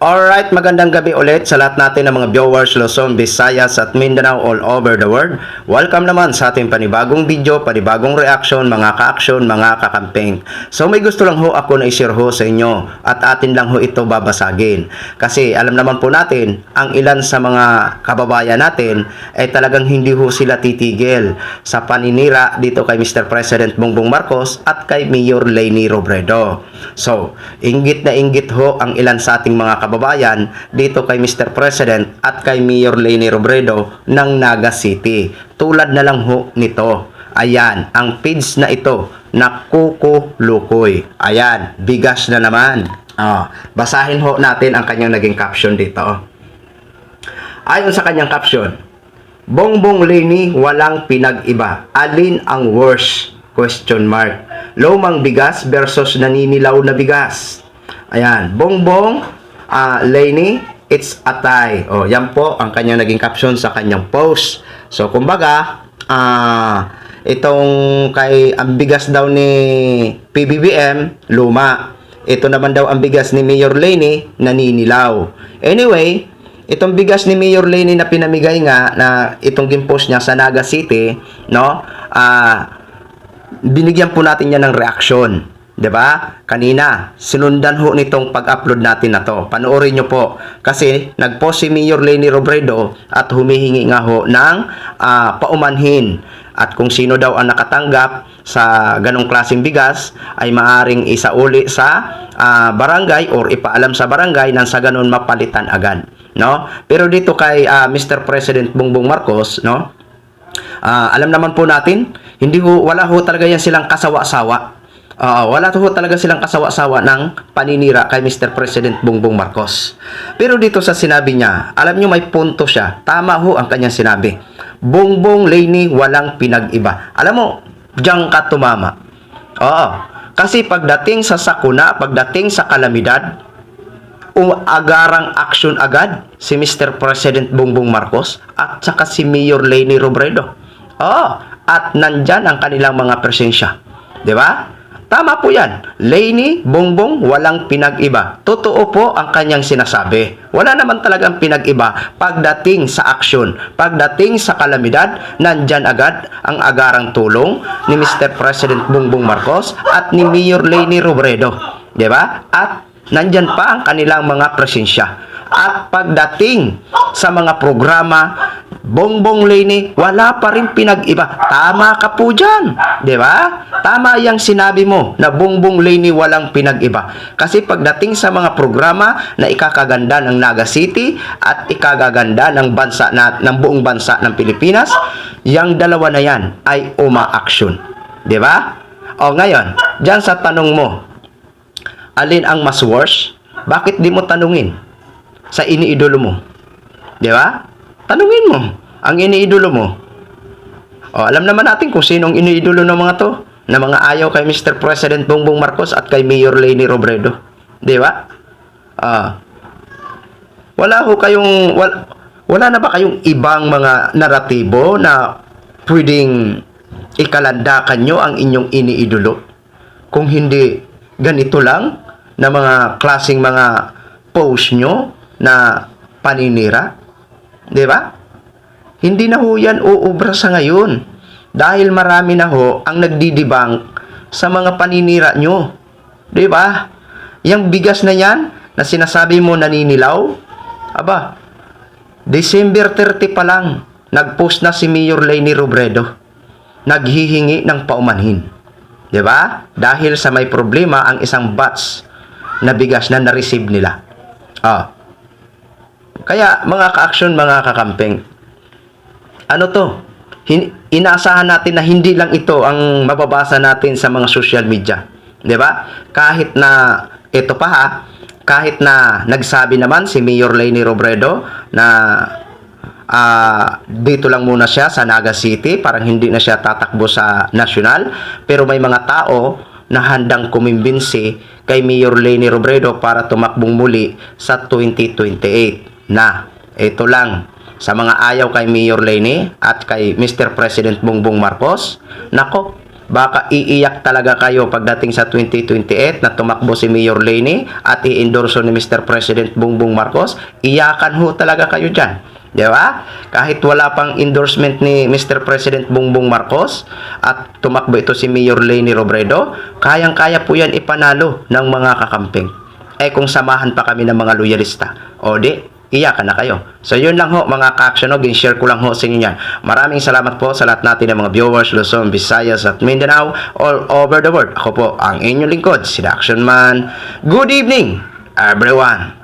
Alright, magandang gabi ulit sa lahat natin ng mga viewers Luzon, Visayas at Mindanao all over the world. Welcome naman sa ating panibagong video, panibagong reaction, mga ka-action, mga kakamping. So may gusto lang ho ako na i-share ho sa inyo at atin lang ho ito babasagin. Kasi alam naman po natin, ang ilan sa mga kababayan natin ay talagang hindi ho sila titigil sa paninira dito kay Mr. President Bongbong Marcos at kay Mayor Leni Robredo. So, inggit na inggit ho ang ilan sa ating mga kababayan dito kay Mr. President at kay Mayor Leni Robredo ng Naga City. Tulad na lang ho nito. Ayan, ang page na ito na Kukulukoy. Ayan, bigas na naman. Basahin ho natin ang kanyang naging caption dito. Ayon sa kanyang caption, Bongbong Leni walang pinag-iba. Alin ang worst? Question mark. Lumang bigas versus naninilaw na bigas. Ayan, Bongbong Leni, it's a tie. Yan po ang kanyang naging caption sa kanyang post. So, kumbaga, itong kay ang bigas daw ni PBBM, luma. Ito naman daw ang bigas ni Mayor Leni, naninilaw. Anyway, itong bigas ni Mayor Leni na pinamigay nga na itong gimpost niya sa Naga City, no? Binigyan po natin yan ng reaksyon. 'Di ba? Kanina, sinundan ho nitong pag-upload natin na to. Panoorin nyo po. Kasi nag-post si Mayor Leni Robredo at humihingi nga ho ng paumanhin. At kung sino daw ang nakatanggap sa ganong klaseng bigas ay maaring isauli sa barangay or ipaalam sa barangay nang sa ganon mapalitan agad. No? Pero dito kay Mr. President Bongbong Marcos, no? Alam naman po natin, wala ho talaga yan silang kasawa-sawa. Wala ho talaga silang kasawa-sawa ng paninira kay Mr. President Bongbong Marcos. Pero dito sa sinabi niya, alam nyo may punto siya. Tama ho ang kanyang sinabi. Bongbong Leni walang pinag-iba. Alam mo, diyan ka tumama. Kasi pagdating sa sakuna, pagdating sa kalamidad, agarang action agad si Mr. President Bongbong Marcos at saka si Mayor Leni Robredo. At nandyan ang kanilang mga presensya. 'Di ba? Tama po yan. Leni, Bongbong, walang pinag-iba. Totoo po ang kanyang sinasabi. Wala naman talagang pinag-iba pagdating sa aksyon. Pagdating sa kalamidad, nandyan agad ang agarang tulong ni Mr. President Bongbong Marcos at ni Mayor Leni Robredo. 'Di ba? At nandyan pa ang kanilang mga presensya. At pagdating sa mga programa, Bongbong Leni, wala pa rin pinag-iba. Tama ka po dyan. Di ba? Tama yung sinabi mo na Bongbong Leni walang pinag-iba. Kasi pagdating sa mga programa na ikakaganda ng Naga City at ikagaganda ng buong bansa ng Pilipinas, yung dalawa na yan ay uma-action. Di ba? Ngayon, dyan sa tanong mo, alin ang mas worse? Bakit di mo tanungin sa iniidolo mo? Di ba? Tanungin mo ang iniidolo mo. Alam naman natin kung sinong iniidolo ng mga to, na mga ayaw kay Mr. President Bongbong Marcos at kay Mayor Leni Robredo. Di ba? Wala na ba kayong ibang mga naratibo na pwedeng ikalandakan nyo ang inyong iniidolo? Kung hindi ganito lang na mga klaseng mga post nyo na paninira, di ba? Hindi na ho yan uubra sa ngayon dahil marami na ho ang nagdidibang sa mga paninira nyo, di ba? Yang bigas na yan na sinasabi mo naninilaw, December 30 pa lang nagpost na si Mayor Leni Robredo naghihingi ng paumanhin, di ba? Dahil sa may problema ang isang batch na bigas na na-receive nila. Kaya mga ka-action, mga kakamping, ano to? Inaasahan natin na hindi lang ito ang mababasa natin sa mga social media. 'Di ba? Kahit na ito pa kahit na nagsabi naman si Mayor Leni Robredo na dito lang muna siya sa Naga City, parang hindi na siya tatakbo sa national, pero may mga tao na handang kumimbinsi kay Mayor Leni Robredo para tumakbong muli sa 2028. Ito lang sa mga ayaw kay Mayor Leni at kay Mr. President Bongbong Marcos. Nako, baka iiyak talaga kayo pagdating sa 2028 na tumakbo si Mayor Leni at i-endorso ni Mr. President Bongbong Marcos. Iyakan ho talaga kayo dyan. Di ba? Kahit wala pang endorsement ni Mr. President Bongbong Marcos at tumakbo ito si Mayor Leni Robredo, kayang-kaya po yan ipanalo ng mga kakamping. Kung samahan pa kami ng mga loyalista, o di, iyakan na kayo. So yun lang ho mga ka-action, share ko lang ho sa inyo yan. Maraming salamat po sa lahat natin ng mga viewers, Luzon, Visayas at Mindanao, all over the world. Ako po ang inyong lingkod, si The Action Man. Good evening, everyone!